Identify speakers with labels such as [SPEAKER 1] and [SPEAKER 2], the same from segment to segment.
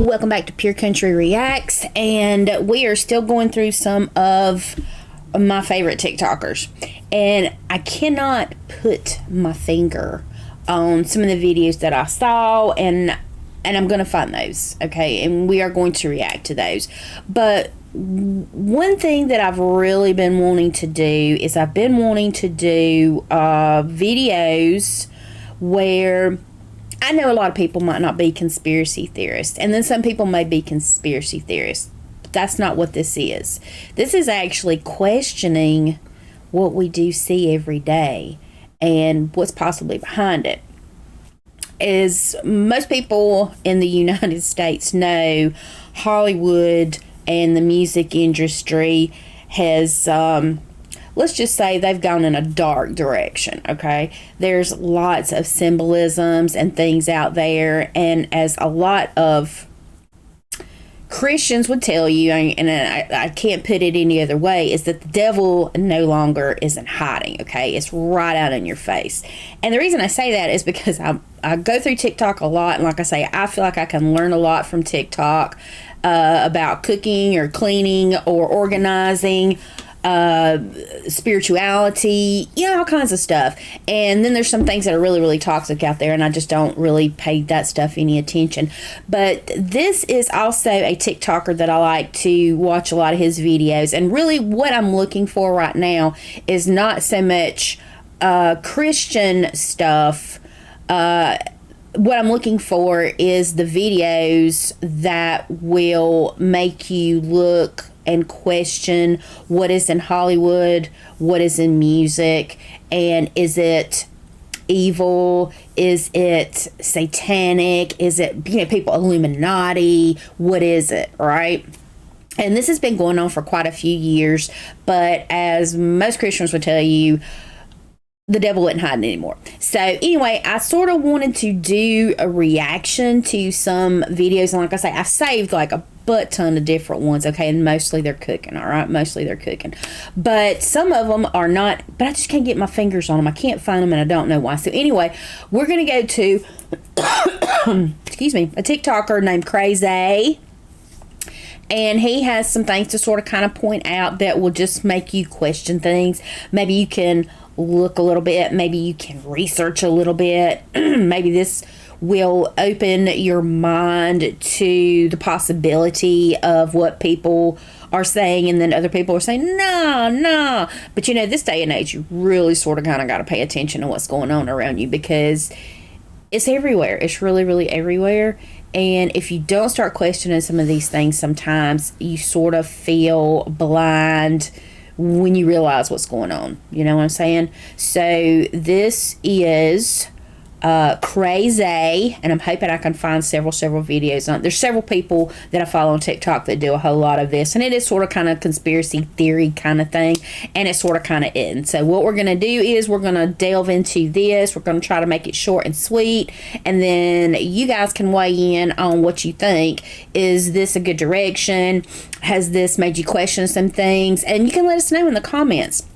[SPEAKER 1] Welcome back to Pure Country Reacts, and we are still going through some of my favorite TikTokers, and I cannot put my finger on some of the videos that I saw, and I'm going to find those, okay, and we are going to react to those. But one thing that I've really been wanting to do is I've been wanting to do videos where I know a lot of people might not be conspiracy theorists, and then some people may be conspiracy theorists. But that's not what this is. This is actually questioning what we do see every day and what's possibly behind it. As most people in the United States know, Hollywood and the music industry has let's just say they've gone in a dark direction, okay? There's lots of symbolisms and things out there, and as a lot of Christians would tell you, and I can't put it any other way, is that the devil no longer isn't hiding, okay? It's right out in your face. And the reason I say that is because I go through TikTok a lot, and like I say, I feel like I can learn a lot from TikTok about cooking or cleaning or organizing, spirituality, all kinds of stuff. And then there's some things that are really, really toxic out there, and I just don't really pay that stuff any attention. But this is also a TikToker that I like to watch a lot of his videos, and really what I'm looking for right now is not so much Christian stuff. What I'm looking for is the videos that will make you look and question what is in Hollywood, what is in music, and is it evil? Is it satanic? Is it, people, Illuminati? What is it, right? And this has been going on for quite a few years, but as most Christians would tell you, the devil isn't hiding anymore. So anyway, I sort of wanted to do a reaction to some videos, and like I say, I saved like a butt ton of different ones, okay, and mostly they're cooking, all right, mostly they're cooking, but some of them are not, but I just can't get my fingers on them. I can't find them, and I don't know why. So anyway, we're gonna go to excuse me, a TikToker named Kraizay, and he has some things to sort of kind of point out that will just make you question things. Maybe you can look a little bit, maybe you can research a little bit. Maybe this will open your mind to the possibility of what people are saying, and then other people are saying no. But this day and age, you really sort of kind of got to pay attention to what's going on around you, because it's everywhere. It's really, really everywhere. And if you don't start questioning some of these things, sometimes you sort of feel blind when you realize what's going on. You know what I'm saying? So this is Kraizay, and I'm hoping I can find several videos on. There's several people that I follow on TikTok that do a whole lot of this, and it is sort of kind of conspiracy theory kind of thing, and it's sort of kind of in. So what we're gonna do is we're gonna delve into this. We're gonna try to make it short and sweet, and then you guys can weigh in on what you think. Is this a good direction? Has this made you question some things? And you can let us know in the comments.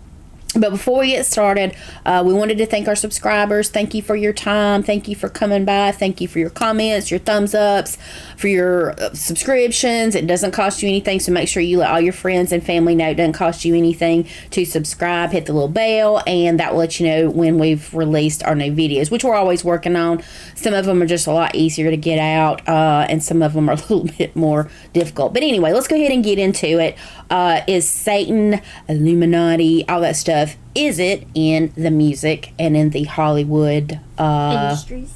[SPEAKER 1] But before we get started, we wanted to thank our subscribers. Thank you for your time. Thank you for coming by. Thank you for your comments, your thumbs ups, for your subscriptions. It doesn't cost you anything, so make sure you let all your friends and family know it doesn't cost you anything to subscribe. Hit the little bell, and that will let you know when we've released our new videos, which we're always working on. Some of them are just a lot easier to get out, and some of them are a little bit more difficult. But anyway, let's go ahead and get into it. Is Satan, Illuminati, all that stuff, is it in the music and in the Hollywood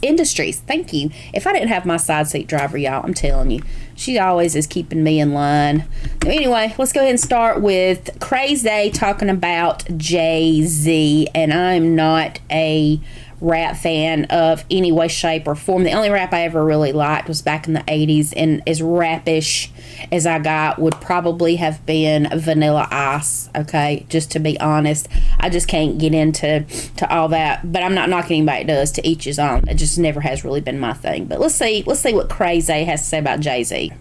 [SPEAKER 1] industries? Thank you. If I didn't have my side seat driver, y'all, I'm telling you, she always is keeping me in line. So anyway, let's go ahead and start with Kraizay talking about Jay-Z, and I'm not a rap fan of any way, shape, or form. The only rap I ever really liked was back in the 80s, and as rapish as I got would probably have been Vanilla Ice, okay, just to be honest. I just can't get into all that, but I'm not knocking anybody that does. To each his own. It just never has really been my thing. But let's see what Kraizay has to say about Jay-Z.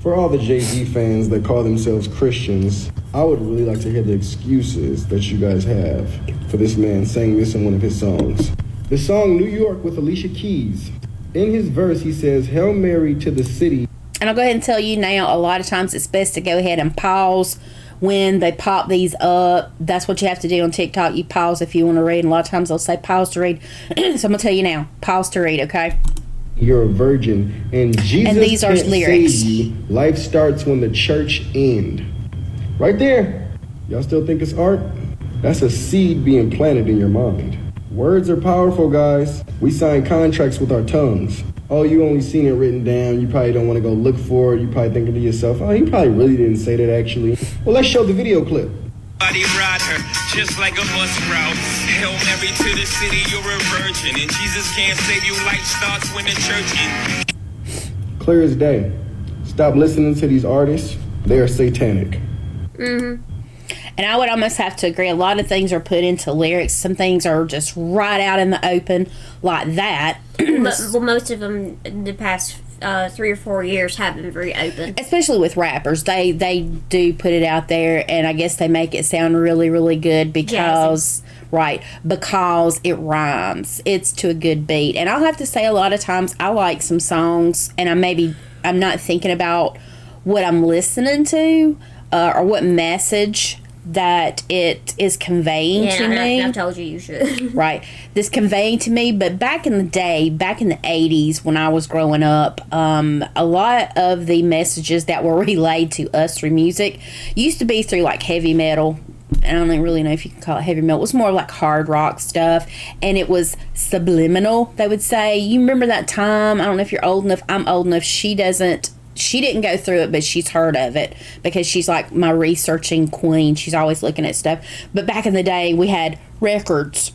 [SPEAKER 2] For all the Jay-Z fans that call themselves Christians, I would really like to hear the excuses that you guys have for this man saying this in one of his songs. The song New York with Alicia Keys In his verse, he says, Hail Mary to the city.
[SPEAKER 1] And I'll go ahead and tell you now, a lot of times it's best to go ahead and pause when they pop these up. That's what you have to do on TikTok. You pause if you want to read. And a lot of times they'll say pause to read. So I'm going to tell you now, pause to read, okay?
[SPEAKER 2] You're a virgin, and Jesus
[SPEAKER 1] and these are
[SPEAKER 2] can't
[SPEAKER 1] lyrics.
[SPEAKER 2] save you. Life starts when the church end. Right there. Y'all still think it's art? That's a seed being planted in your mind. Words are powerful, guys. We sign contracts with our tongues. Oh, you only seen it written down. You probably don't want to go look for it. You probably thinking to yourself, oh, he probably really didn't say that actually. Well, let's show the video clip.
[SPEAKER 3] Body ride her just like a bus route. Hail Mary to the city, you're a virgin, and Jesus can't save you. Life starts when the church ends.
[SPEAKER 2] Clear as day. Stop listening to these artists. They are satanic.
[SPEAKER 1] Mm-hmm. And I would almost have to agree. A lot of things are put into lyrics. Some things are just right out in the open like that.
[SPEAKER 4] Well, most of them in the past 3 or 4 years have been very open.
[SPEAKER 1] Especially with rappers. They do put it out there, and I guess they make it sound really, really good because... Right, because it rhymes. It's to a good beat. And I'll have to say a lot of times I like some songs, and I'm not thinking about what I'm listening to or what message that it is conveying to me.
[SPEAKER 4] I told you should.
[SPEAKER 1] Right. This conveying to me, but back in the day, back in the 80s when I was growing up, a lot of the messages that were relayed to us through music used to be through like heavy metal. I don't really know if you can call it heavy metal. It was more like hard rock stuff, and it was subliminal, they would say. You remember that time? I don't know if you're old enough. I'm old enough. She didn't go through it, but she's heard of it because she's like my researching queen. She's always looking at stuff. But back in the day, we had records,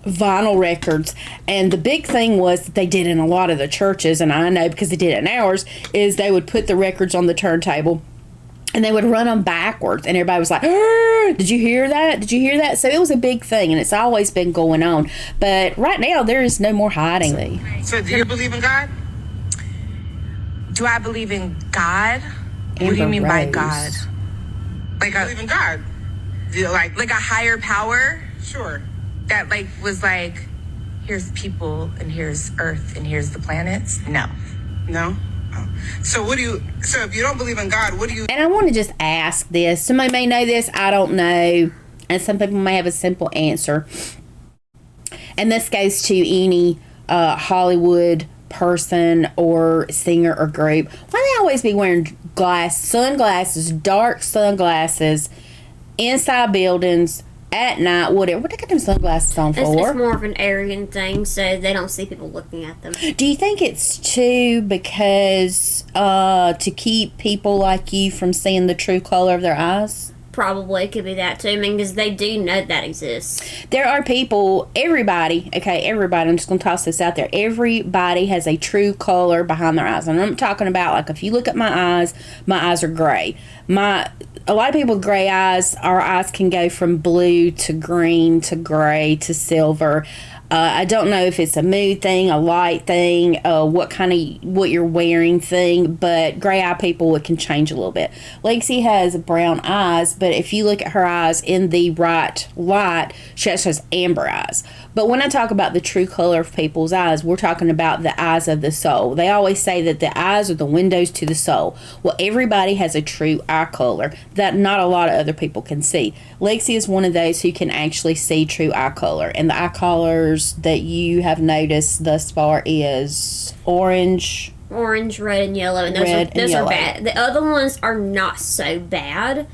[SPEAKER 1] vinyl records, and the big thing was that they did in a lot of the churches, and I know because they did it in ours, is they would put the records on the turntable and they would run them backwards, and everybody was like, did you hear that? Did you hear that? So it was a big thing, and it's always been going on. But right now, there is no more hiding these.
[SPEAKER 5] So do you believe in God? Do I believe in God? What do you mean by God? Like I believe in God. Like a higher power? Sure. That was here's people and here's Earth and here's the planets? No. No? Oh. So if you don't believe in God, what do you...
[SPEAKER 1] And I want to just ask this. Somebody may know this, I don't know. And some people may have a simple answer. And this goes to any Hollywood person or singer or group. Why do they always be wearing sunglasses, dark sunglasses, inside buildings, at night, whatever? What do they got them sunglasses on for?
[SPEAKER 4] It's more of an arrogant thing, so they don't see people looking at them.
[SPEAKER 1] Do you think it's too because to keep people like you from seeing the true color of their eyes?
[SPEAKER 4] Probably. It could be that too. I mean, because they do know that exists.
[SPEAKER 1] There are people, everybody, I'm just going to toss this out there. Everybody has a true color behind their eyes. And I'm talking about, like, if you look at my eyes are gray. A lot of people with gray eyes, our eyes can go from blue to green to gray to silver. I don't know if it's a mood thing, a light thing, what you're wearing thing, but gray eye people, it can change a little bit. Lexi has brown eyes, but if you look at her eyes in the right light, she actually has amber eyes. But when I talk about the true color of people's eyes, we're talking about the eyes of the soul. They always say that the eyes are the windows to the soul. Well, everybody has a true eye color that not a lot of other people can see. Lexi is one of those who can actually see true eye color, and the eye colors that you have noticed thus far is orange,
[SPEAKER 4] red, and yellow, and those are bad. The other ones are not so bad,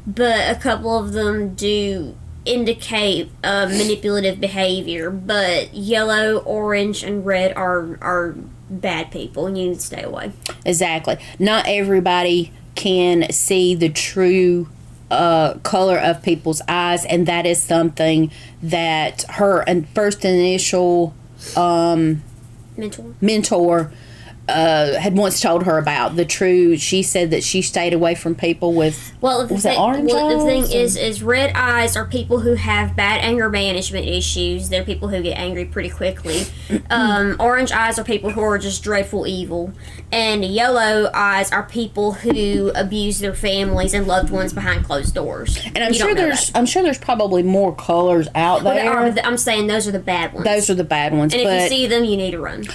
[SPEAKER 4] but a couple of them do indicate manipulative behavior. But yellow, orange, and red are bad people, and you need to stay away.
[SPEAKER 1] Exactly. Not everybody can see the true color of people's eyes, and that is something that her first initial mentor had once told her about. She said that she stayed away from people with orange eyes?
[SPEAKER 4] The thing is red eyes are people who have bad anger management issues. They're people who get angry pretty quickly. Orange eyes are people who are just dreadful evil. And yellow eyes are people who abuse their families and loved ones behind closed doors.
[SPEAKER 1] And I'm sure there's probably more colors out there.
[SPEAKER 4] I'm saying those are the bad ones.
[SPEAKER 1] Those are the bad ones.
[SPEAKER 4] And if you see them, you need to run.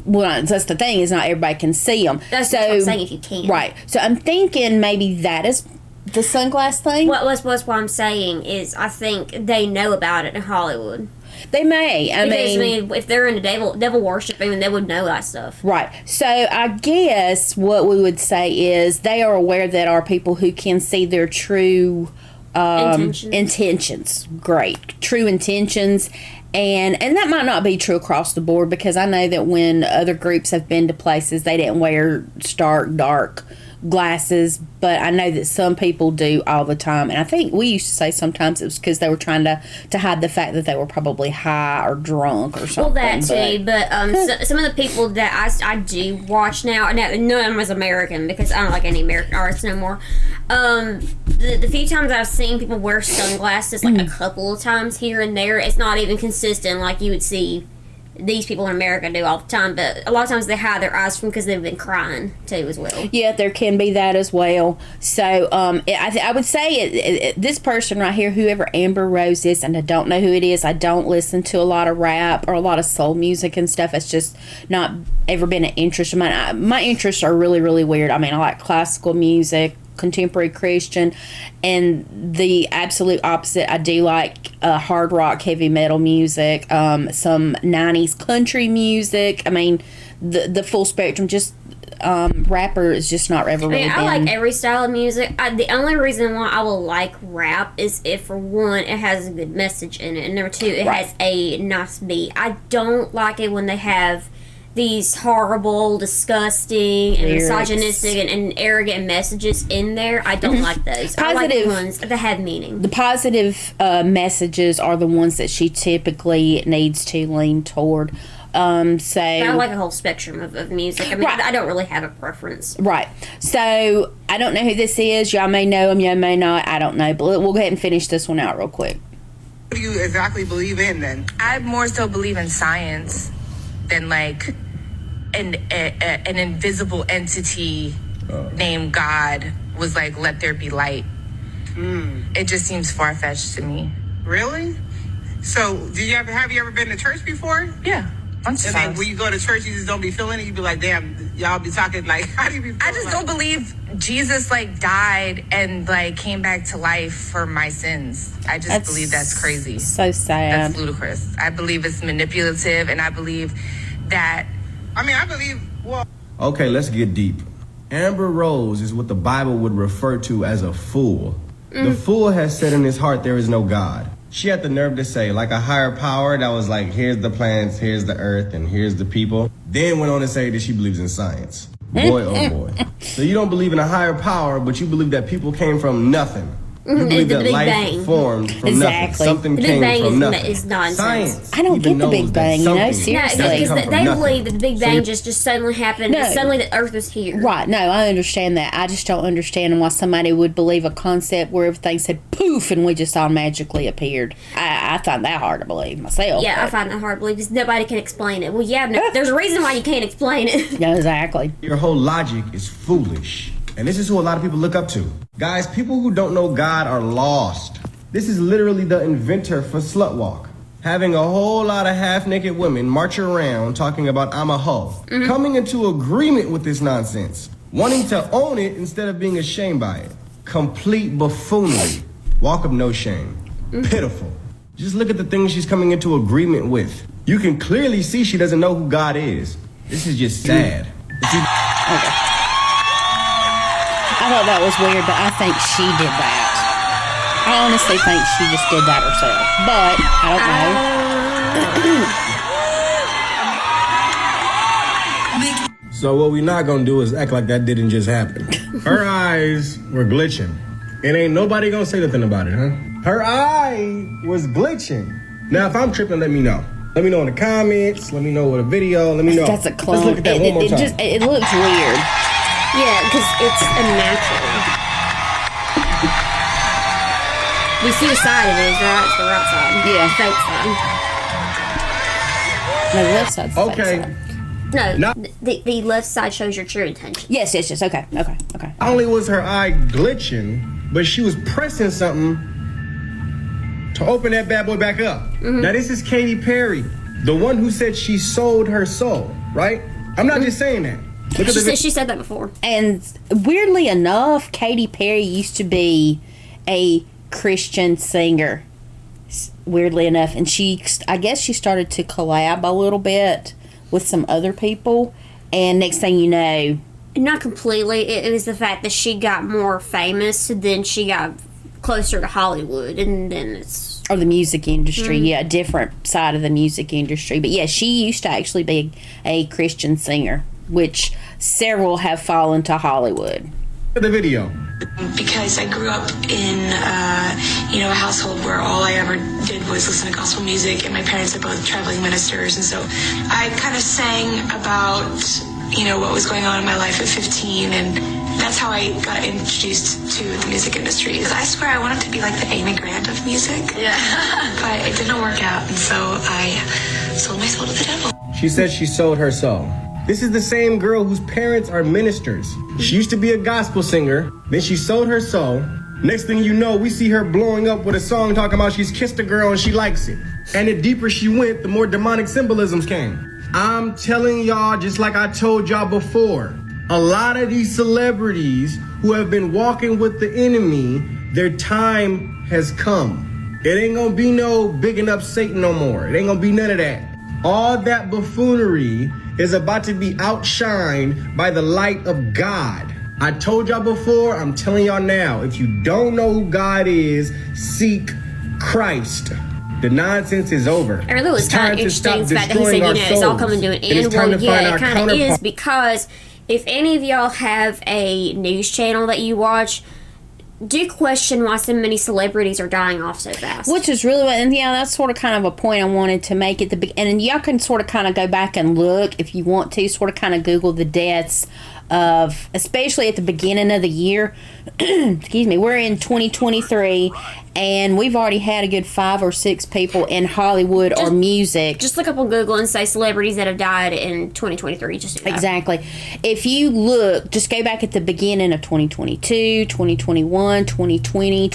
[SPEAKER 1] Well, that's the thing, is not everybody can see them.
[SPEAKER 4] That's what I'm saying, if you can.
[SPEAKER 1] Right. So I'm thinking maybe that is the sunglass thing.
[SPEAKER 4] What's what I'm saying is I think they know about it in Hollywood.
[SPEAKER 1] They may. I
[SPEAKER 4] mean, if they're into devil worshiping, then they would know that stuff.
[SPEAKER 1] Right. So I guess what we would say is they are aware that are people who can see their true intentions. Great. True intentions. And that might not be true across the board, because I know that when other groups have been to places, they didn't wear stark, dark glasses, but I know that some people do all the time. And I think we used to say sometimes it was because they were trying to hide the fact that they were probably high or drunk or something.
[SPEAKER 4] Well, that too, but some of the people that I do watch now none of them was American, because I don't like any American artists no more. The few times I've seen people wear sunglasses, like a couple of times here and there, it's not even consistent like you would see these people in America do all the time, but a lot of times they hide their eyes from because they've been crying too as well.
[SPEAKER 1] Yeah, there can be that as well. So I would say this person right here, whoever Amber Rose is, and I don't know who it is. I don't listen to a lot of rap or a lot of soul music and stuff. It's just not ever been an interest of mine. My interests are really, really weird. I mean, I like classical music, contemporary Christian, and the absolute opposite, I do like hard rock, heavy metal music, some 90s country music. I mean, the full spectrum. Just rapper is just not ever really been.
[SPEAKER 4] I like every style of music. The only reason why I will like rap is if, for one, it has a good message in it, and number two, it has a nice beat. I don't like it when they have these horrible, disgusting, and misogynistic and arrogant messages in there. I don't like those. I like the ones that have meaning. The
[SPEAKER 1] positive messages are the ones that she typically needs to lean toward. So
[SPEAKER 4] I like a whole spectrum of music. I mean, I don't really have a preference.
[SPEAKER 1] Right. So I don't know who this is. Y'all may know him, y'all may not. I don't know. But we'll go ahead and finish this one out real quick.
[SPEAKER 5] What do you exactly believe in then? I more so believe in science than like an invisible entity named God was like, let there be light. It just seems far-fetched to me.
[SPEAKER 6] Really? So have you ever been to church before?
[SPEAKER 5] Yeah.
[SPEAKER 6] And then when you go to church, you just don't be feeling it. You be like, damn, y'all be talking like, how do you be feeling?
[SPEAKER 5] I just don't believe Jesus like died and like came back to life for my sins. I just believe that's crazy.
[SPEAKER 1] So sad.
[SPEAKER 5] That's ludicrous. I believe it's manipulative, and I believe that.
[SPEAKER 2] Okay, let's get deep. Amber Rose is what the Bible would refer to as a fool. The fool has said in his heart there is no God. She had the nerve to say, like a higher power that was like, here's the planets, here's the earth, and here's the people. Then went on to say that she believes in science. Boy, oh boy. So you don't believe in a higher power, but you believe that people came from nothing. You believe that
[SPEAKER 4] Big
[SPEAKER 2] life
[SPEAKER 4] Bang.
[SPEAKER 2] formed from nothing. Something
[SPEAKER 4] the
[SPEAKER 2] came
[SPEAKER 4] Big Bang
[SPEAKER 2] from nothing.
[SPEAKER 4] Is nonsense.
[SPEAKER 2] Science.
[SPEAKER 1] I don't get the Big Bang, seriously.
[SPEAKER 4] No, because they believe that the Big Bang just suddenly happened.
[SPEAKER 1] No.
[SPEAKER 4] Suddenly the Earth was here.
[SPEAKER 1] Right, no, I understand that. I just don't understand why somebody would believe a concept where everything said poof and we just all magically appeared. I find that hard to believe myself.
[SPEAKER 4] Yeah, I find that hard to believe because nobody can explain it. Well, yeah, there's a reason why you can't explain it.
[SPEAKER 1] Yeah, exactly.
[SPEAKER 2] Your whole logic is foolish. And this is who a lot of people look up to. Guys, people who don't know God are lost. This is literally the inventor for slut walk. Having a whole lot of half-naked women march around talking about I'm a hoe. Coming into agreement with this nonsense. Wanting to own it instead of being ashamed by it. Complete buffoonery. Walk of no shame. Pitiful. Just look at the things she's coming into agreement with. You can clearly see she doesn't know who God is. This is just sad.
[SPEAKER 1] I thought that was weird, but I think she did that. I honestly think she just did that herself, but I
[SPEAKER 2] don't know. So what we're not gonna do is act like that didn't just happen. Her eyes were glitching. And ain't nobody gonna say nothing about it, huh? Her eye was glitching. Now, if I'm tripping, let me know. Let me know in the comments. Let me know with a video. Let me know.
[SPEAKER 1] That's a clone.
[SPEAKER 2] Let's look at that one more time.
[SPEAKER 1] It looks weird.
[SPEAKER 4] Yeah, because it's unnatural. You see the side it is, right? It's the right side.
[SPEAKER 1] Yeah.
[SPEAKER 4] The fake side.
[SPEAKER 1] No, the left side's the
[SPEAKER 2] Okay.
[SPEAKER 1] fake side.
[SPEAKER 4] No, the left side shows your true intention.
[SPEAKER 1] Yes. Okay.
[SPEAKER 2] Not only was her eye glitching, but she was pressing something to open that bad boy back up. Now, this is Katy Perry, the one who said she sold her soul. right? I'm not just saying that. Look at
[SPEAKER 4] She said that before.
[SPEAKER 1] And weirdly enough, Katy Perry used to be a Christian singer. Weirdly enough, and I guess she started to collab a little bit with some other people, and next thing you know,
[SPEAKER 4] not completely. It was the fact that she got more famous, then she got closer to Hollywood, and then it's
[SPEAKER 1] or the music industry, yeah, a different side of the music industry. But yeah, she used to actually be a Christian singer, which several have fallen to Hollywood.
[SPEAKER 2] The video.
[SPEAKER 7] Because I grew up in, a household where all I ever did was listen to gospel music, and my parents are both traveling ministers, and so I kind of sang about, what was going on in my life at 15, and that's how I got introduced to the music industry. I swear I wanted to be like the Amy Grant of music, but it didn't work out, and so I sold my soul to the devil.
[SPEAKER 2] She said she sold her soul. This is the same girl whose parents are ministers. She used to be a gospel singer, then she sold her soul. Next thing you know, we see her blowing up with a song talking about she's kissed a girl and she likes it. And the deeper she went, the more demonic symbolisms came. I'm telling y'all, just like I told y'all before, a lot of these celebrities who have been walking with the enemy, their time has come. It ain't gonna be no bigging up Satan no more. It ain't gonna be none of that. All that buffoonery is about to be outshined by the light of God. I told y'all before, I'm telling y'all now, if you don't know who God is, seek Christ. The nonsense is over.
[SPEAKER 4] I really was kind of interesting the fact that he said, it's all coming to an end. Well, yeah, it kind of is, because if any of y'all have a news channel that you watch, do question why so many celebrities are dying off so fast.
[SPEAKER 1] Which is really, and yeah, that's sort of kind of a point I wanted to make at the beginning. And y'all can sort of kind of go back and look if you want to, sort of kind of Google the deaths of, especially at the beginning of the year. Excuse me, we're in 2023, and we've already had a good 5 or 6 people in Hollywood or music.
[SPEAKER 4] Just look up on Google and say celebrities that have died in 2023. Just do that.
[SPEAKER 1] Exactly. If you look, just go back at the beginning of 2022, 2021, 2020,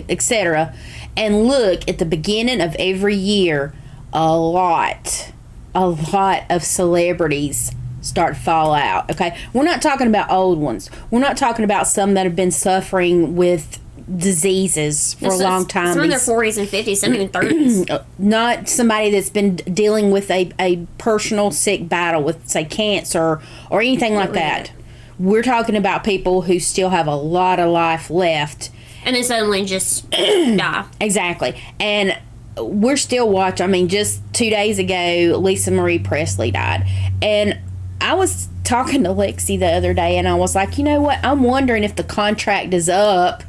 [SPEAKER 1] etc., and look at the beginning of every year. A lot of celebrities start to fall out. Okay, we're not talking about old ones. We're not talking about some that have been suffering with diseases for a long time.
[SPEAKER 4] Some in their 40s and 50s, some even 30s.
[SPEAKER 1] Not somebody that's been dealing with a personal sick battle with, say, cancer or anything like that. We're talking about people who still have a lot of life left,
[SPEAKER 4] and then suddenly just die.
[SPEAKER 1] Exactly. And we're still watching. I mean, just 2 days ago, Lisa Marie Presley died, and I was talking to Lexi the other day, and I was like, you know what? I'm wondering if the contract is up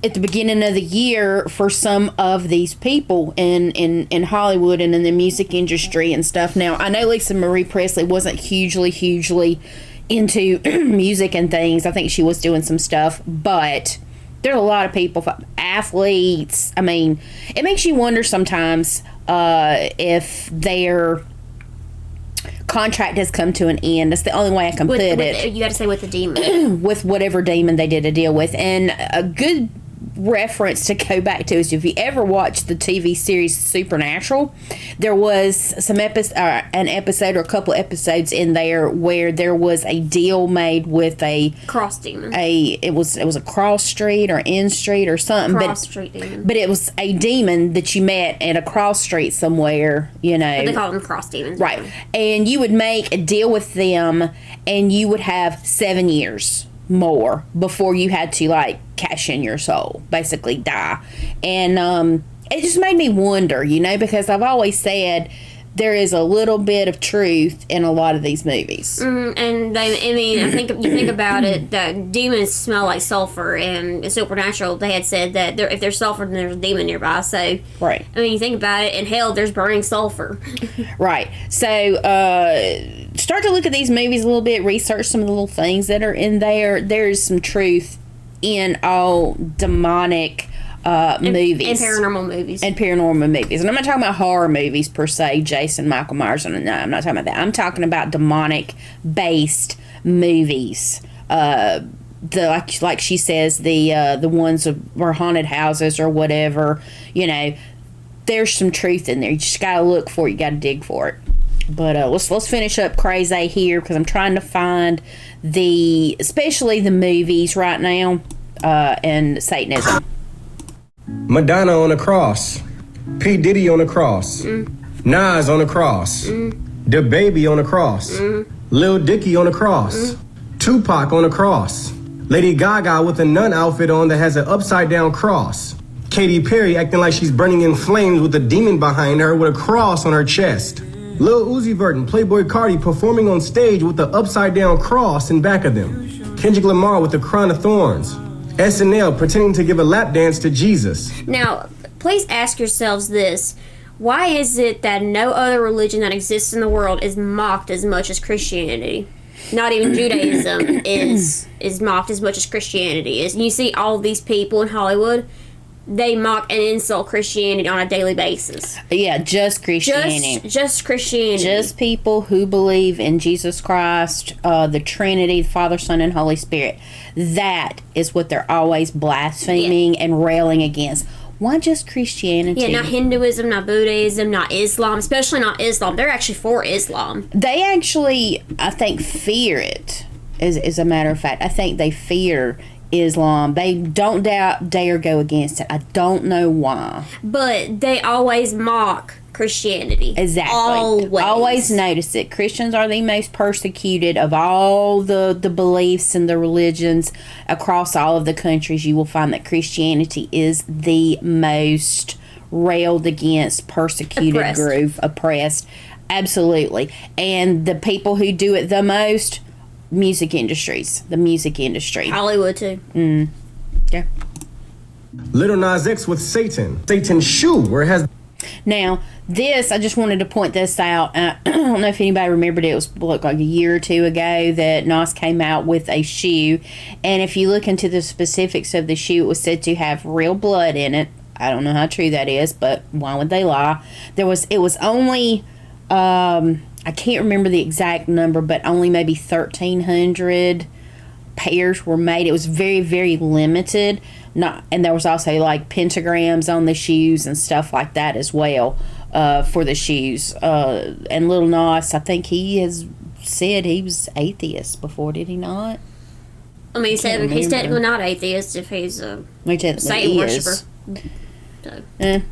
[SPEAKER 1] at the beginning of the year for some of these people in Hollywood and in the music industry and stuff. Now, I know Lisa Marie Presley wasn't hugely into music and things. I think she was doing some stuff, but there are a lot of people, athletes. I mean, it makes you wonder sometimes if they're contract has come to an end. That's the only way I can put it.
[SPEAKER 4] You got to say with the demon.
[SPEAKER 1] With whatever demon they did a deal with. And a good reference to go back to is if you ever watched the TV series Supernatural, there was some an episode or a couple episodes in there where there was a deal made with a
[SPEAKER 4] cross demon.
[SPEAKER 1] It was a cross street or in street or something.
[SPEAKER 4] Street demon.
[SPEAKER 1] But it was a demon that you met at a cross street somewhere, you know.
[SPEAKER 4] But they call them cross demons.
[SPEAKER 1] Right. And you would make a deal with them, and you would have 7 years more before you had to, like, cash in your soul, basically die. And it just made me wonder, you know, because I've always said there is a little bit of truth in a lot of these movies.
[SPEAKER 4] And I think you think about it, that demons smell like sulfur, and in Supernatural they had said that if there's sulfur, then there's a demon nearby. So,
[SPEAKER 1] right.
[SPEAKER 4] I mean, you think about it, in hell there's burning sulfur.
[SPEAKER 1] Right. So, start to look at these movies a little bit, research some of the little things that are in there. There's some truth in all demonic movies.
[SPEAKER 4] And paranormal movies.
[SPEAKER 1] And paranormal movies. And I'm not talking about horror movies per se, Jason, Michael Myers. No, I'm not talking about that. I'm talking about demonic-based movies. Like she says, the ones were haunted houses or whatever. You know, there's some truth in there. You just got to look for it. You got to dig for it. But let's finish up Kraizay here, because I'm trying to find especially the movies right now, and Satanism.
[SPEAKER 2] Madonna on the cross. P. Diddy on the cross. Nas on the cross. Da Baby on the cross. Lil Dicky on the cross. Tupac on the cross. Lady Gaga with a nun outfit on that has an upside down cross. Katy Perry acting like she's burning in flames with a demon behind her with a cross on her chest. Lil Uzi Vert and Playboy Cardi performing on stage with the upside down cross in back of them. Kendrick Lamar with the crown of thorns. SNL pretending to give a lap dance to Jesus.
[SPEAKER 4] Now, please ask yourselves this. Why is it that no other religion that exists in the world is mocked as much as Christianity? Not even Judaism is mocked as much as Christianity is. You see all these people in Hollywood, they mock and insult Christianity on a daily basis.
[SPEAKER 1] Yeah, just Christianity.
[SPEAKER 4] Just Christianity.
[SPEAKER 1] Just people who believe in Jesus Christ, the Trinity, the Father, Son, and Holy Spirit. That is what they're always blaspheming and railing against. Why just Christianity?
[SPEAKER 4] Yeah, not Hinduism, not Buddhism, not Islam, especially not Islam. They're actually for Islam.
[SPEAKER 1] They actually, I think, fear it, as a matter of fact. I think they fear Islam. They don't dare go against it. I don't know why.
[SPEAKER 4] But they always mock Christianity.
[SPEAKER 1] Exactly. Always notice it. Christians are the most persecuted of all the beliefs and the religions across all of the countries. You will find that Christianity is the most railed against, persecuted group, oppressed. Absolutely. And the people who do it the most, the music industry.
[SPEAKER 4] Hollywood too.
[SPEAKER 1] Yeah.
[SPEAKER 2] Little Nas X with Satan. Satan's shoe, where it has...
[SPEAKER 1] Now, this, I just wanted to point this out. I don't know if anybody remembered it. It was like a year or two ago that Nas came out with a shoe. And if you look into the specifics of the shoe, it was said to have real blood in it. I don't know how true that is, but why would they lie? It was only, I can't remember the exact number, but only maybe 1,300 pairs were made. It was very, very limited. And there was also like pentagrams on the shoes and stuff like that as well, for the shoes. And Lil Nas, I think he has said he was atheist before, did he not?
[SPEAKER 4] I mean, he's technically not atheist if he's a Satan worshiper. So.
[SPEAKER 2] It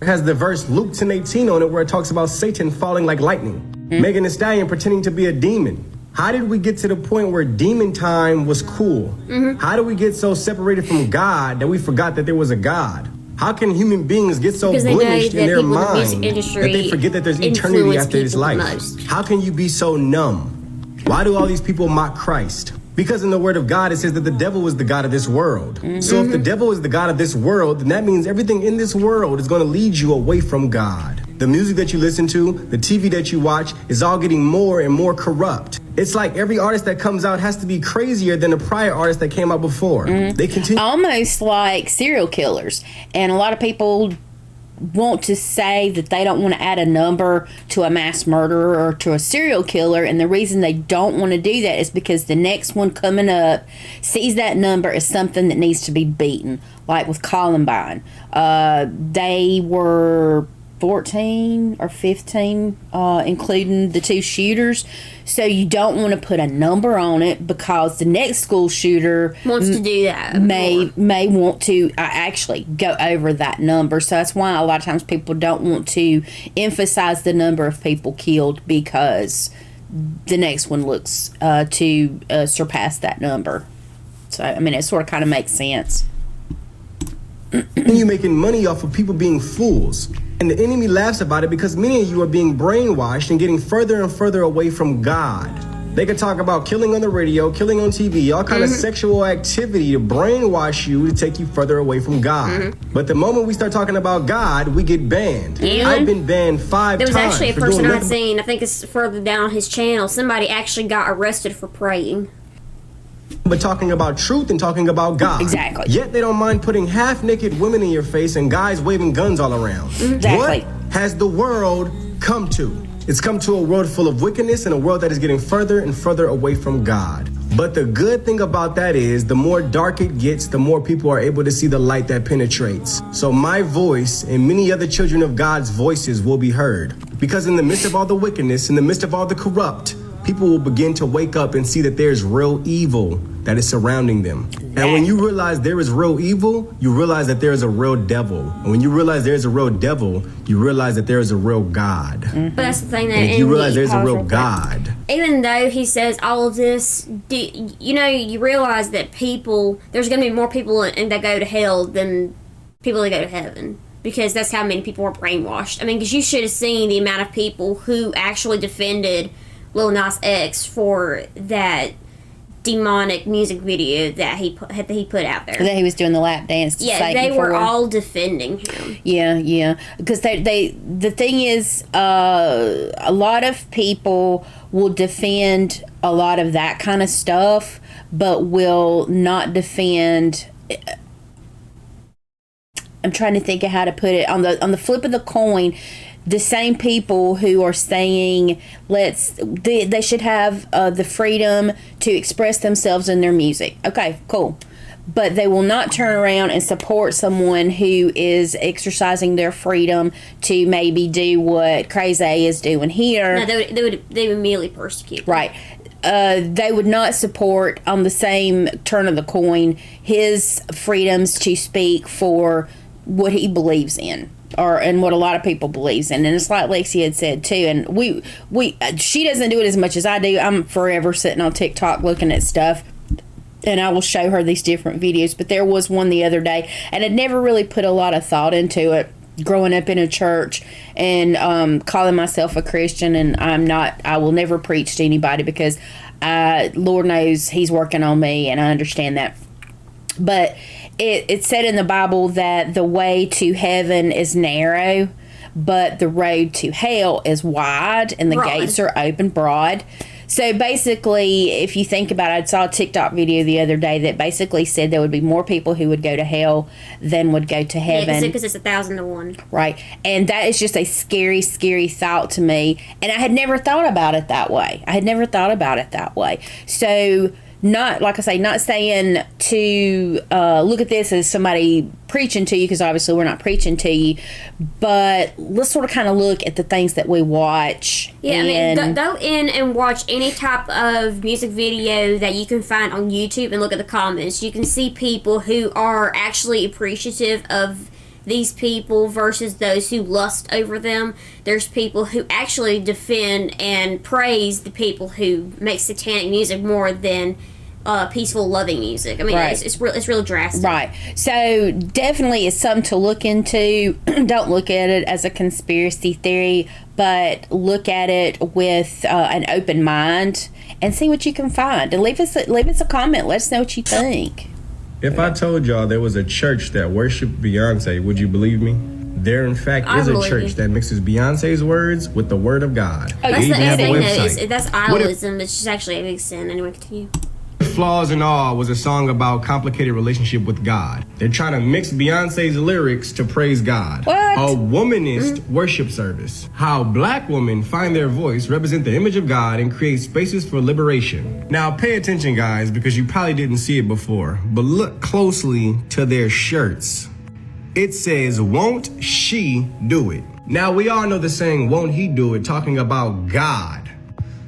[SPEAKER 2] has the verse Luke 10:18 on it, where it talks about Satan falling like lightning. Megan Thee Stallion pretending to be a demon. How did we get to the point where demon time was cool? How did we get so separated from God that we forgot that there was a God? How can human beings get so blemished in their mind that they forget that there's eternity after this life? How can you be so numb? Why do all these people mock Christ? Because in the word of God, it says that the devil is the God of this world. So if the devil is the God of this world, then that means everything in this world is going to lead you away from God. The music that you listen to, the TV that you watch, is all getting more and more corrupt. It's like every artist that comes out has to be crazier than the prior artist that came out before. They continue
[SPEAKER 1] almost like serial killers. And a lot of people want to say that they don't want to add a number to a mass murderer or to a serial killer, and the reason they don't want to do that is because the next one coming up sees that number as something that needs to be beaten, like with Columbine. They were 14 or 15, including the two shooters. So you don't want to put a number on it because the next school shooter
[SPEAKER 4] wants to do that.
[SPEAKER 1] May want to actually go over that number. So that's why a lot of times people don't want to emphasize the number of people killed, because the next one looks to surpass that number. So, I mean, it sort of kind of makes sense.
[SPEAKER 2] You making money off of people being fools. And the enemy laughs about it because many of you are being brainwashed and getting further and further away from God. They could talk about killing on the radio, killing on TV, all kind of sexual activity to brainwash you to take you further away from God. But the moment we start talking about God, we get banned. I've been banned 5 times.
[SPEAKER 4] There was actually a person I'd seen, I think it's further down on his channel, somebody actually got arrested for praying.
[SPEAKER 2] But talking about truth and talking about God.
[SPEAKER 1] Exactly.
[SPEAKER 2] Yet they don't mind putting half-naked women in your face and guys waving guns all around.
[SPEAKER 1] Exactly.
[SPEAKER 2] What has the world come to? It's come to a world full of wickedness and a world that is getting further and further away from God. But the good thing about that is the more dark it gets, the more people are able to see the light that penetrates. So my voice and many other children of God's voices will be heard. Because in the midst of all the wickedness, in the midst of all the corrupt, people will begin to wake up and see that there's real evil that is surrounding them. And when you realize there is real evil, you realize that there is a real devil. And when you realize there's a real devil, you realize that there is a real God.
[SPEAKER 4] But that's the thing that...
[SPEAKER 2] And if you realize there's a real God...
[SPEAKER 4] Even though he says all of this, you realize that there's going to be more people that go to hell than people that go to heaven. Because that's how many people are brainwashed. I mean, because you should have seen the amount of people who actually defended Lil Nas X for that demonic music video that he put out there.
[SPEAKER 1] That he was doing the lap dance to Satan.
[SPEAKER 4] They were all defending him.
[SPEAKER 1] Yeah. Because the thing is, a lot of people will defend a lot of that kind of stuff, but will not defend... I'm trying to think of how to put it. On the flip of the coin, the same people who are saying they should have the freedom to express themselves in their music. Okay, cool. But they will not turn around and support someone who is exercising their freedom to maybe do what Kraizay is doing here.
[SPEAKER 4] No, they would immediately persecute them.
[SPEAKER 1] Right. They would not support, on the same turn of the coin, his freedoms to speak for what he believes in, and what a lot of people believes in. And it's like Lexi had said too, and she doesn't do it as much as I do. I'm forever sitting on TikTok looking at stuff, and I will show her these different videos. But there was one the other day, and I'd never really put a lot of thought into it growing up in a church and calling myself a Christian. And I will never preach to anybody, because Lord knows he's working on me, and I understand that. But it said in the Bible that the way to heaven is narrow, but the road to hell is wide, and the gates are open broad. So basically, if you think about it, I saw a TikTok video the other day that basically said there would be more people who would go to hell than would go to heaven.
[SPEAKER 4] Yeah, because it's 1,000 to 1.
[SPEAKER 1] Right. And that is just a scary, scary thought to me. And I had never thought about it that way. So... not, like I say, not saying to look at this as somebody preaching to you, because obviously we're not preaching to you, but let's sort of kind of look at the things that we watch.
[SPEAKER 4] Yeah, I mean, go in and watch any type of music video that you can find on YouTube and look at the comments. You can see people who are actually appreciative of these people versus those who lust over them. There's people who actually defend and praise the people who make satanic music more than peaceful, loving music. I mean,
[SPEAKER 1] right.
[SPEAKER 4] it's real drastic.
[SPEAKER 1] Right. So definitely it's something to look into. Don't look at it as a conspiracy theory, but look at it with an open mind and see what you can find. And leave us a comment. Let us know what you think.
[SPEAKER 2] If I told y'all there was a church that worshiped Beyonce, would you believe me? There, in fact, is a church that mixes Beyonce's words with the word of God.
[SPEAKER 1] Oh,
[SPEAKER 4] that's
[SPEAKER 1] the
[SPEAKER 4] thing,
[SPEAKER 1] website.
[SPEAKER 4] That's idolism. It's just actually a big sin. Anyway, continue.
[SPEAKER 2] Flaws and All was a song about complicated relationship with God. They're trying to mix Beyonce's lyrics to praise God.
[SPEAKER 1] What?
[SPEAKER 2] A womanist worship service. How black women find their voice, represent the image of God, and create spaces for liberation. Now pay attention, guys, because you probably didn't see it before, but look closely to their shirts. It says, "Won't she do it?" Now we all know the saying, "Won't he do it?" talking about God.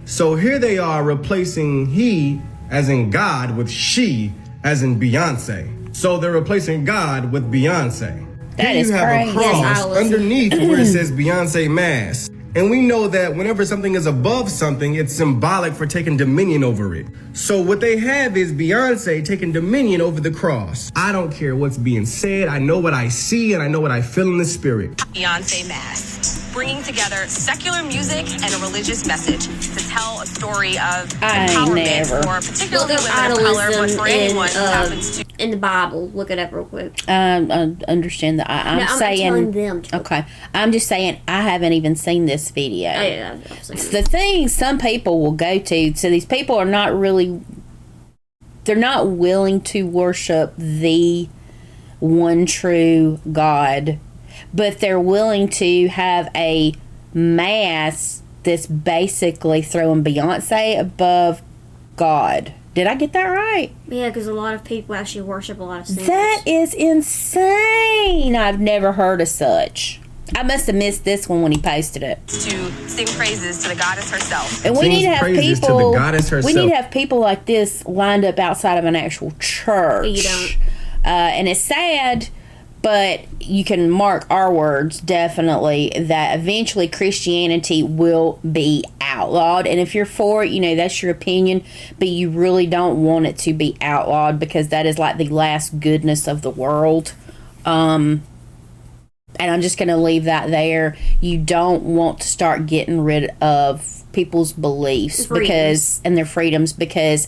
[SPEAKER 2] So here they are replacing he as in God with she as in Beyonce. So they're replacing God with Beyonce.
[SPEAKER 1] That
[SPEAKER 2] Here
[SPEAKER 1] is
[SPEAKER 2] you have
[SPEAKER 1] crazy.
[SPEAKER 2] a cross underneath where it says Beyonce Mass. And we know that whenever something is above something, it's symbolic for taking dominion over it. So what they have is Beyonce taking dominion over the cross. I don't care what's being said. I know what I see and I know what I feel in the spirit.
[SPEAKER 8] Beyonce Mass, bringing together secular music and a religious message to tell a story of empowerment for particularly women of color, but for anyone who happens to.
[SPEAKER 4] In the Bible, look it up real quick.
[SPEAKER 1] I understand that. I'm saying,
[SPEAKER 4] telling them to.
[SPEAKER 1] Okay, I'm just saying I haven't even seen this video.
[SPEAKER 4] Oh, yeah,
[SPEAKER 1] It's the thing some people will go to. So these people are not really, they're not willing to worship the one true God, but they're willing to have a mass that's basically throwing Beyonce above God. Did I get that right?
[SPEAKER 4] Yeah, because a lot of people actually worship a lot of singers.
[SPEAKER 1] That is insane. I've never heard of such. I must have missed this one when he posted it.
[SPEAKER 8] To sing praises to the goddess herself.
[SPEAKER 1] And we need to have
[SPEAKER 2] praises
[SPEAKER 1] people.
[SPEAKER 2] to the goddess herself.
[SPEAKER 1] We need to have people like this lined up outside of an actual church.
[SPEAKER 4] You don't.
[SPEAKER 1] And it's sad, but you can mark our words definitely that eventually Christianity will be outlawed. And if you're for it, that's your opinion, but you really don't want it to be outlawed because that is like the last goodness of the world. And I'm just going to leave that there. You don't want to start getting rid of people's beliefs and their freedoms because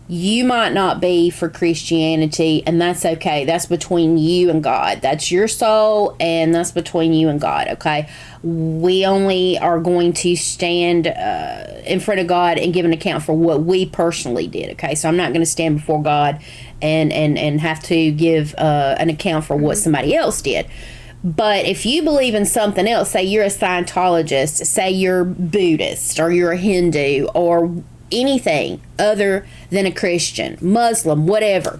[SPEAKER 1] you might not be for Christianity, and that's okay. That's between you and God. That's your soul, and that's between you and God, okay? We only are going to stand in front of God and give an account for what we personally did, okay? So I'm not going to stand before God and have to give an account for what somebody else did. But if you believe in something else, say you're a Scientologist, say you're Buddhist, or you're a Hindu, or anything other than a Christian, Muslim, whatever,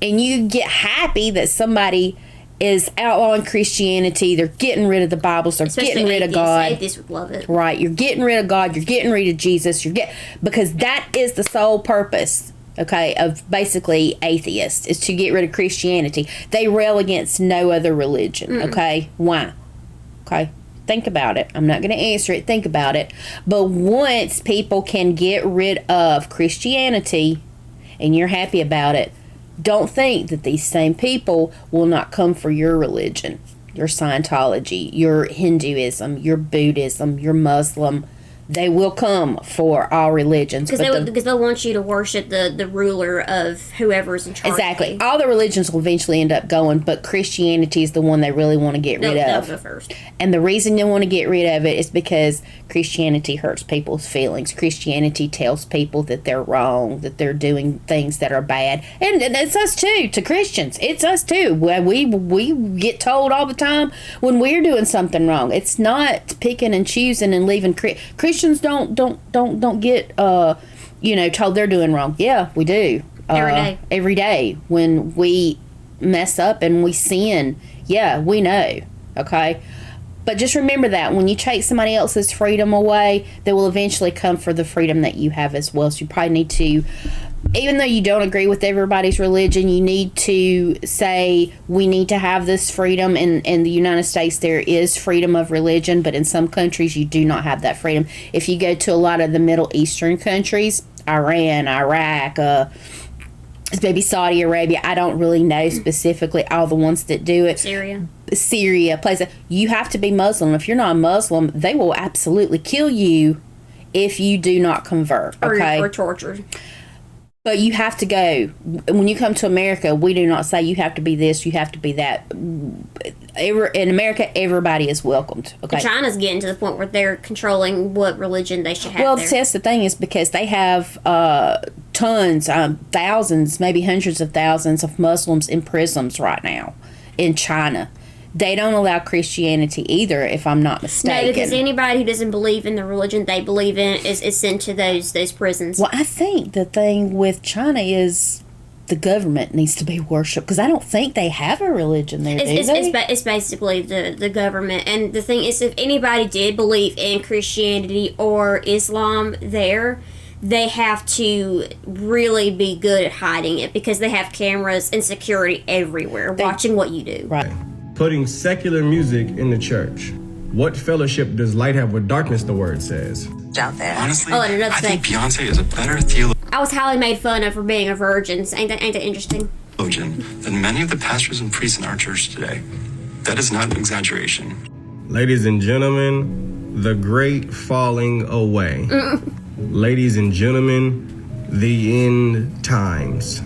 [SPEAKER 1] and you get happy that somebody is outlawing Christianity, they're getting rid of the Bibles, they're getting rid of God.
[SPEAKER 4] Atheists would love it.
[SPEAKER 1] Right, you're getting rid of God, you're getting rid of Jesus, because that is the sole purpose, okay, of basically atheists, is to get rid of Christianity. They rail against no other religion, okay? Why? Okay? Think about it. I'm not going to answer it. Think about it. But once people can get rid of Christianity and you're happy about it, don't think that these same people will not come for your religion, your Scientology, your Hinduism, your Buddhism, your Muslim. They will come for all religions.
[SPEAKER 4] Because they'll want you to worship the ruler of whoever's in charge.
[SPEAKER 1] Exactly. All the religions will eventually end up going, but Christianity is the one they really want to get rid of.
[SPEAKER 4] They'll go first.
[SPEAKER 1] And the reason they want to get rid of it is because Christianity hurts people's feelings. Christianity tells people that they're wrong, that they're doing things that are bad. And it's us too, to Christians. It's us too. We get told all the time when we're doing something wrong. It's not picking and choosing and leaving. Christians don't get told they're doing wrong. Yeah, we do. Every day when we mess up and we sin. Yeah, we know. Okay. But just remember that when you take somebody else's freedom away, they will eventually come for the freedom that you have as well. So you probably need to, even though you don't agree with everybody's religion, you need to say we need to have this freedom. In the United States, there is freedom of religion, but in some countries, you do not have that freedom. If you go to a lot of the Middle Eastern countries, Iran, Iraq, maybe Saudi Arabia, I don't really know specifically all the ones that do it. Syria, places. You have to be Muslim. If you're not a Muslim, they will absolutely kill you if you do not convert. Okay,
[SPEAKER 4] or tortured.
[SPEAKER 1] But you have to go. When you come to America, we do not say you have to be this, you have to be that. In America, everybody is welcomed. Okay.
[SPEAKER 4] China's getting to the point where they're controlling what religion they should have.
[SPEAKER 1] Well, that's the thing is because they have tons, thousands, maybe hundreds of thousands of Muslims in prisons right now in China. They don't allow Christianity either, if I'm not mistaken.
[SPEAKER 4] No, because anybody who doesn't believe in the religion they believe in is sent to those prisons.
[SPEAKER 1] Well, I think the thing with China is the government needs to be worshipped, because I don't think they have a religion there,
[SPEAKER 4] It's basically the government. And the thing is, if anybody did believe in Christianity or Islam there, they have to really be good at hiding it, because they have cameras and security everywhere watching what you do.
[SPEAKER 1] Right.
[SPEAKER 2] Putting secular music in the church. What fellowship does light have with darkness, the word says?
[SPEAKER 5] Out there.
[SPEAKER 9] Honestly,
[SPEAKER 4] and another
[SPEAKER 9] I think
[SPEAKER 4] thing.
[SPEAKER 9] Beyonce is a better theologian
[SPEAKER 4] I was highly made fun of for being a virgin. So ain't that interesting?
[SPEAKER 9] than many of the pastors and priests in our church today. That is not an exaggeration.
[SPEAKER 2] Ladies and gentlemen, the great falling away. Ladies and gentlemen, the end times.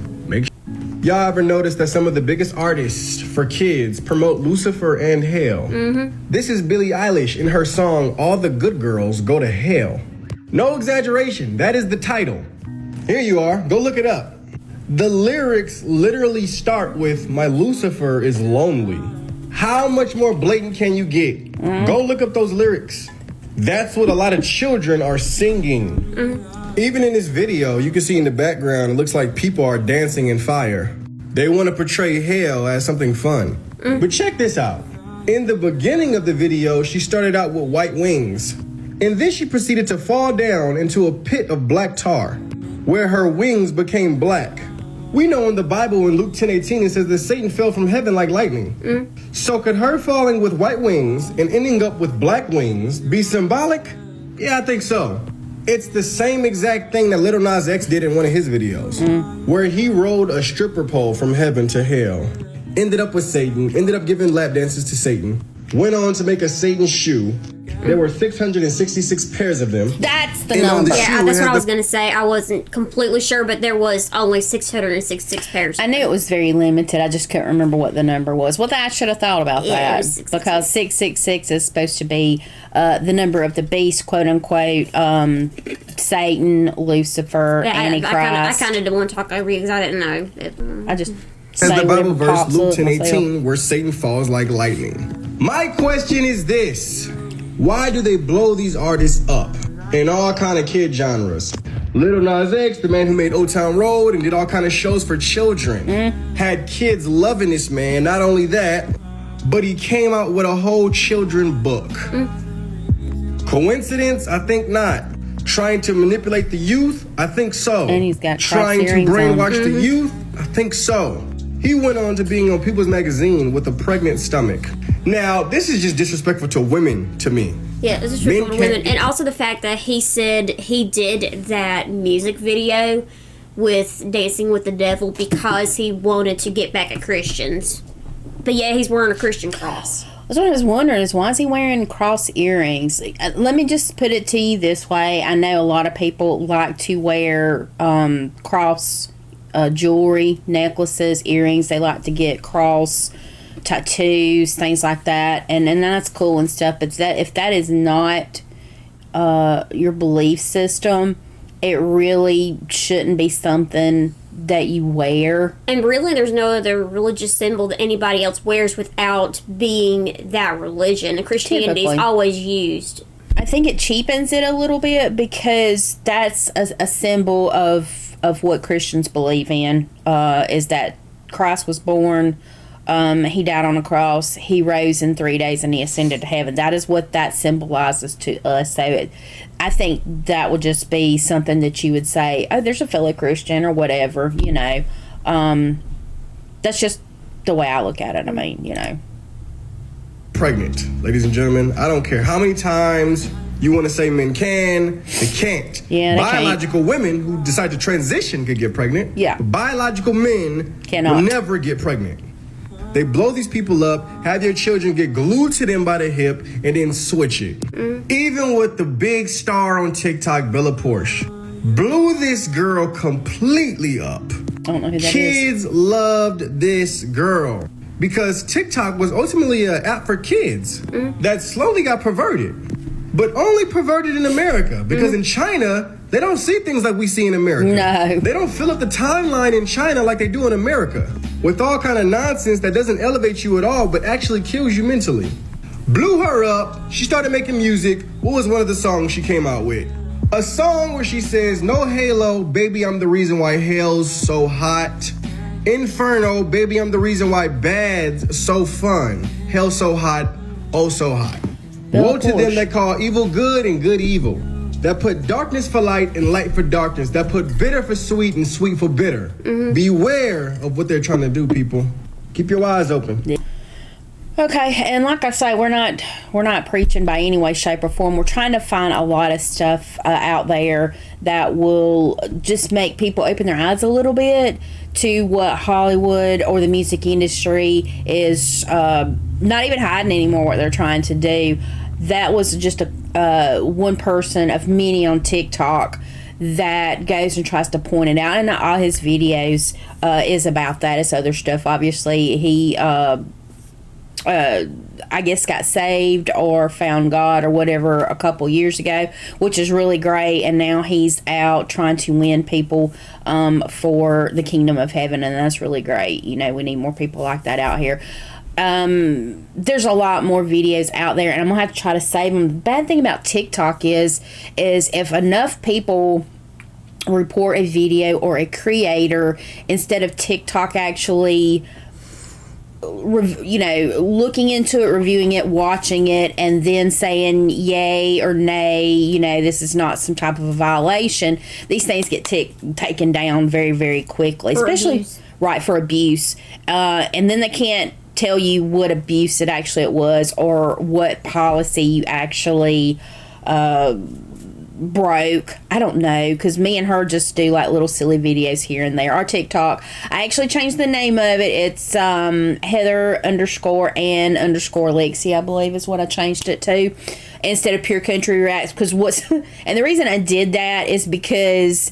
[SPEAKER 2] Y'all ever notice that some of the biggest artists for kids promote Lucifer and hell? This is Billie Eilish in her song, All the Good Girls Go to Hell. No exaggeration, that is the title. Here you are, go look it up. The lyrics literally start with, my Lucifer is lonely. How much more blatant can you get? Go look up those lyrics. That's what a lot of children are singing. Even in this video, you can see in the background, it looks like people are dancing in fire. They want to portray hell as something fun. But check this out. In the beginning of the video, she started out with white wings. And then she proceeded to fall down into a pit of black tar, where her wings became black. We know in the Bible in Luke 10:18 it says that Satan fell from heaven like lightning. So could her falling with white wings and ending up with black wings be symbolic? Yeah, I think so. It's the same exact thing that Lil Nas X did in one of his videos, where he rode a stripper pole from heaven to hell, ended up with Satan, ended up giving lap dances to Satan, went on to make a Satan shoe. There were 666 pairs of them.
[SPEAKER 1] That's the number.
[SPEAKER 4] Yeah, that's what I was going to say. I wasn't completely sure, but there was only 666 pairs.
[SPEAKER 1] I knew it was very limited. I just couldn't remember what the number was. Well, I should have thought about that. Because 666 is supposed to be the number of the beast, quote unquote, Satan, Lucifer, Antichrist.
[SPEAKER 4] I kind of didn't want to talk over you because I didn't know.
[SPEAKER 1] I just
[SPEAKER 2] As the Bible verse, Luke 10:18, where Satan falls like lightning. My question is this. Why do they blow these artists up in all kind of kid genres? Lil Nas X, the man who made Old Town Road and did all kind of shows for children, had kids loving this man. Not only that, but he came out with a whole children book. Coincidence? I think not. Trying to manipulate the youth? I think so.
[SPEAKER 1] And he's got
[SPEAKER 2] trying to brainwash the youth? I think so. He went on to being on People's Magazine with a pregnant stomach. Now, this is just disrespectful to women, to me.
[SPEAKER 4] Yeah, it's disrespectful to women. And also the fact that he said he did that music video with Dancing with the Devil because he wanted to get back at Christians. But yeah, he's wearing a Christian cross.
[SPEAKER 1] That's what I was wondering is why is he wearing cross earrings? Let me just put it to you this way. I know a lot of people like to wear cross jewelry, necklaces, earrings. They like to get cross tattoos, things like that, and that's cool and stuff. But if that is not your belief system, it really shouldn't be something that you wear.
[SPEAKER 4] And really, there's no other religious symbol that anybody else wears without being that religion. And Christianity is always used.
[SPEAKER 1] I think it cheapens it a little bit because that's a symbol of what Christians believe in, is that Christ was born, he died on a cross, he rose in 3 days, and he ascended to heaven. That is what that symbolizes to us. So I think that would just be something that you would say, oh, there's a fellow Christian or whatever, you know. That's just the way I look at it. I mean, you know.
[SPEAKER 2] Pregnant, ladies and gentlemen. I don't care how many times you want to say men can, they can't.
[SPEAKER 1] Yeah,
[SPEAKER 2] biological women who decide to transition could get pregnant.
[SPEAKER 1] Yeah.
[SPEAKER 2] But biological men will never get pregnant. They blow these people up, have their children get glued to them by the hip, and then switch it. Even with the big star on TikTok, Bella Porsche, blew this girl completely up.
[SPEAKER 1] I don't know who that is.
[SPEAKER 2] Kids loved this girl because TikTok was ultimately an app for kids that slowly got perverted. But only perverted in America, because in China, they don't see things like we see in America.
[SPEAKER 1] No.
[SPEAKER 2] They don't fill up the timeline in China like they do in America, with all kind of nonsense that doesn't elevate you at all, but actually kills you mentally. Blew her up, she started making music. What was one of the songs she came out with? A song where she says, no halo, baby, I'm the reason why hell's so hot. Inferno, baby, I'm the reason why bad's so fun. Hell so hot, oh so hot. Woe to them that call evil good and good evil, that put darkness for light and light for darkness, that put bitter for sweet and sweet for bitter. Beware of what they're trying to do, people. Keep your eyes open.
[SPEAKER 1] Okay, and like I say, we're not preaching by any way, shape, or form. We're trying to find a lot of stuff out there that will just make people open their eyes a little bit to what Hollywood or the music industry is not even hiding anymore, what they're trying to do. That was just one person of many on TikTok that goes and tries to point it out, and all his videos is about that. It's other stuff. Obviously, he I guess got saved or found God or whatever a couple years ago, which is really great, and now he's out trying to win people for the kingdom of heaven, and that's really great. You know, we need more people like that out here. There's a lot more videos out there, and I'm gonna have to try to save them. The bad thing about TikTok is if enough people report a video or a creator, instead of TikTok actually looking into it, reviewing it, watching it, and then saying yay or nay, this is not some type of a violation, these things get taken down very, very quickly, especially
[SPEAKER 4] abuse.
[SPEAKER 1] Right, for abuse. And then they can't tell you what abuse it actually was or what policy you actually broke. I don't know, because me and her just do like little silly videos here and there. Our TikTok, I actually changed the name of it. It's Heather_and_Lexi, I believe is what I changed it to, instead of Pure Country Reacts. Because and the reason I did that is because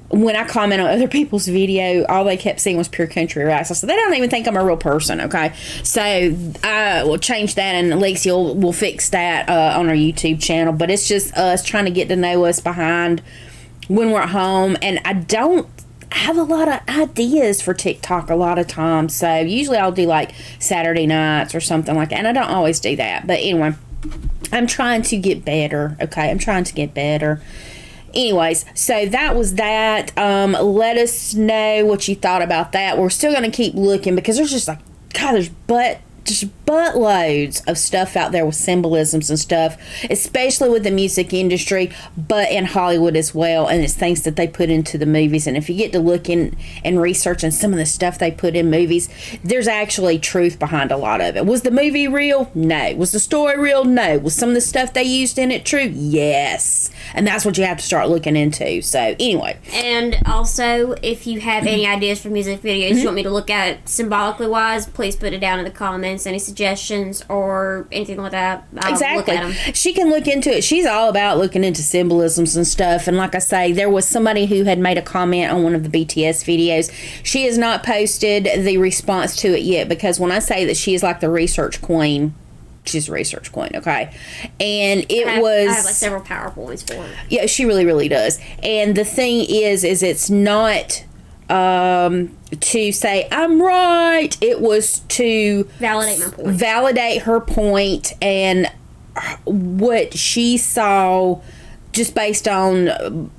[SPEAKER 1] when I comment on other people's video, all they kept seeing was Pure Country Reacts. So they don't even think I'm a real person, okay? So I will change that, and Lexi will fix that on our YouTube channel. But it's just us trying to get to know us behind when we're at home. And I don't have a lot of ideas for TikTok a lot of times. So usually I'll do like Saturday nights or something like that. And I don't always do that. But anyway, I'm trying to get better, okay? I'm trying to get better. Anyways, so that was that. Let us know what you thought about that. We're still going to keep looking because there's just like, God, there's buttloads of stuff out there with symbolisms and stuff, especially with the music industry, but in Hollywood as well. And it's things that they put into the movies. And if you get to looking and researching some of the stuff they put in movies, there's actually truth behind a lot of it. Was the movie real? No. Was the story real? No. Was some of the stuff they used in it true? Yes. And that's what you have to start looking into. So anyway.
[SPEAKER 4] And also, if you have any ideas for music videos you want me to look at symbolically wise, please put it down in the comments. Any suggestions or anything like that, I'll
[SPEAKER 1] exactly.
[SPEAKER 4] look at them.
[SPEAKER 1] She can look into it. She's all about looking into symbolisms and stuff. And like I say, there was somebody who had made a comment on one of the BTS videos. She has not posted the response to it yet, because when I say that she is like the research queen, she's a research queen, okay? And I have
[SPEAKER 4] like several PowerPoints for her.
[SPEAKER 1] Yeah, she really, really does. And the thing is it's not to say I'm right. It was to
[SPEAKER 4] validate my point,
[SPEAKER 1] validate her point and what she saw, just based on.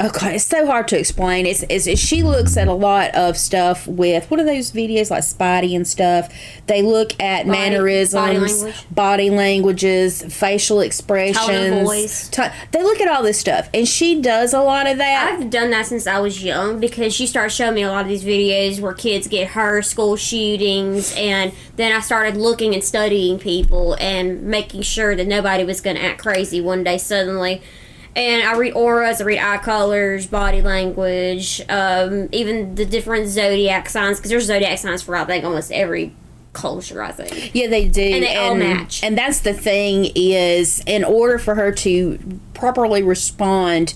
[SPEAKER 1] Okay, it's so hard to explain. It's she looks at a lot of stuff with, what are those videos like Spidey and stuff? They look at mannerisms, body languages, facial expressions,
[SPEAKER 4] tone of voice.
[SPEAKER 1] They look at all this stuff, and she does a lot of that.
[SPEAKER 4] I've done that since I was young, because she started showing me a lot of these videos where kids get hurt, school shootings, and then I started looking and studying people and making sure that nobody was going to act crazy one day suddenly. And I read auras, I read eye colors, body language, even the different zodiac signs, because there's zodiac signs for, I think, almost every culture, I think.
[SPEAKER 1] Yeah, they do.
[SPEAKER 4] And they all match.
[SPEAKER 1] And that's the thing, is in order for her to properly respond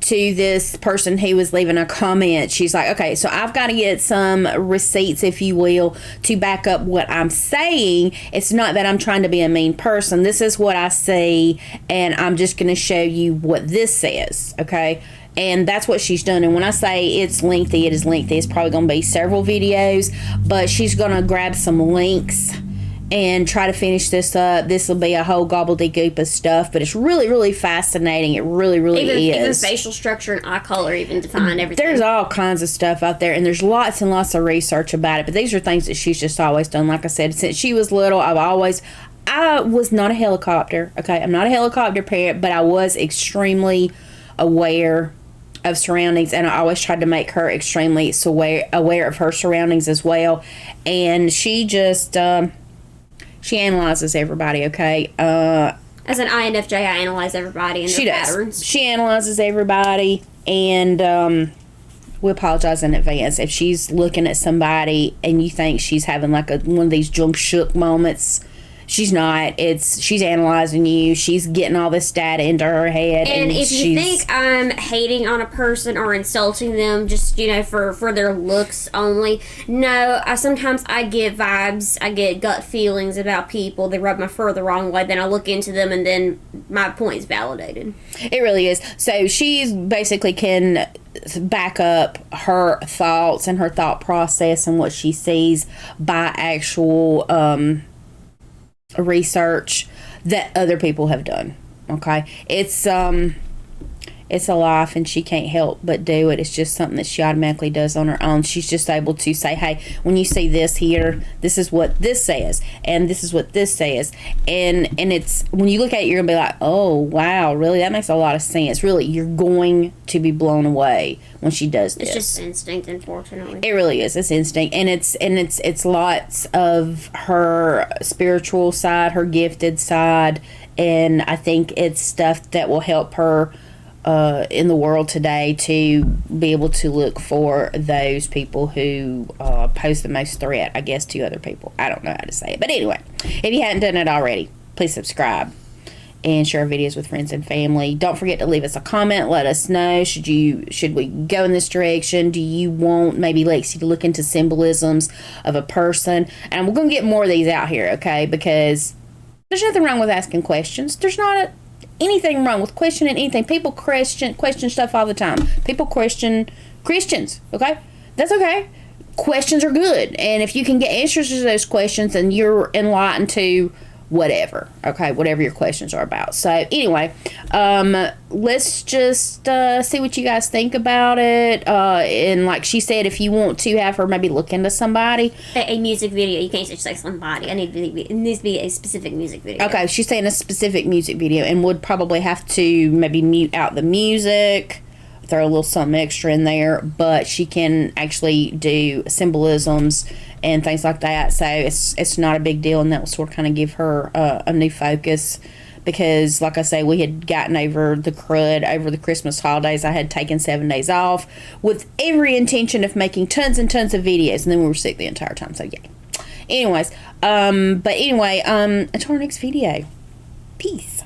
[SPEAKER 1] to this person who was leaving a comment, she's like, okay, so I've got to get some receipts, if you will, to back up what I'm saying. It's not that I'm trying to be a mean person. This is what I see, and I'm just going to show you what this says, okay? And that's what she's done. And when I say it's lengthy, it is lengthy. It's probably going to be several videos, but she's going to grab some links and try to finish this up. This will be a whole gobbledygook of stuff, but it's really, really fascinating. It really, really is.
[SPEAKER 4] Even facial structure and eye color even define everything.
[SPEAKER 1] There's all kinds of stuff out there, and there's lots and lots of research about it, but these are things that she's just always done. Like I said, since she was little, I was not a helicopter, okay? I'm not a helicopter parent, but I was extremely aware of surroundings, and I always tried to make her extremely aware of her surroundings as well. And she just... she analyzes everybody, okay?
[SPEAKER 4] As an INFJ, I analyze everybody and their patterns.
[SPEAKER 1] She analyzes everybody, and we apologize in advance if she's looking at somebody and you think she's having like one of these jump shook moments. She's not. She's analyzing you. She's getting all this data into her head.
[SPEAKER 4] And if you think I'm hating on a person or insulting them just, for their looks only, no, sometimes I get vibes, I get gut feelings about people. They rub my fur the wrong way. Then I look into them, and then my point is validated.
[SPEAKER 1] It really is. So she basically can back up her thoughts and her thought process and what she sees by actual... research that other people have done. Okay, it's it's a life and she can't help but do it. It's just something that she automatically does on her own. She's just able to say, hey, when you see this here, this is what this says, and this is what this says. And it's, when you look at it, you're going to be like, oh, wow, really? That makes a lot of sense. Really, you're going to be blown away when she does this.
[SPEAKER 4] It's just instinct, unfortunately.
[SPEAKER 1] It really is. It's instinct. And it's lots of her spiritual side, her gifted side, and I think it's stuff that will help her in the world today to be able to look for those people who pose the most threat, I guess, to other people. I don't know how to say it. But anyway, if you hadn't done it already, please subscribe and share our videos with friends and family. Don't forget to leave us a comment. Let us know, should we go in this direction? Do you want maybe Lexi to look into symbolisms of a person? And we're going to get more of these out here, okay? Because there's nothing wrong with asking questions. There's not anything wrong with questioning anything. People question stuff all the time. People question Christians, okay? That's okay. Questions are good. And if you can get answers to those questions, then you're enlightened to whatever, okay? Whatever your questions are about. So, anyway, let's just see what you guys think about it. And like she said, if you want to have her maybe look into somebody.
[SPEAKER 4] A music video. You can't just say somebody. It needs to be a specific music video.
[SPEAKER 1] Okay, she's saying a specific music video, and would probably have to maybe mute out the music, throw a little something extra in there, but she can actually do symbolisms and things like that, so it's not a big deal, and that will sort of kind of give her a new focus, because like I say, we had gotten over the crud over the Christmas holidays. I had taken 7 days off with every intention of making tons and tons of videos, and then we were sick the entire time, so yeah. Anyways, until our next video, peace.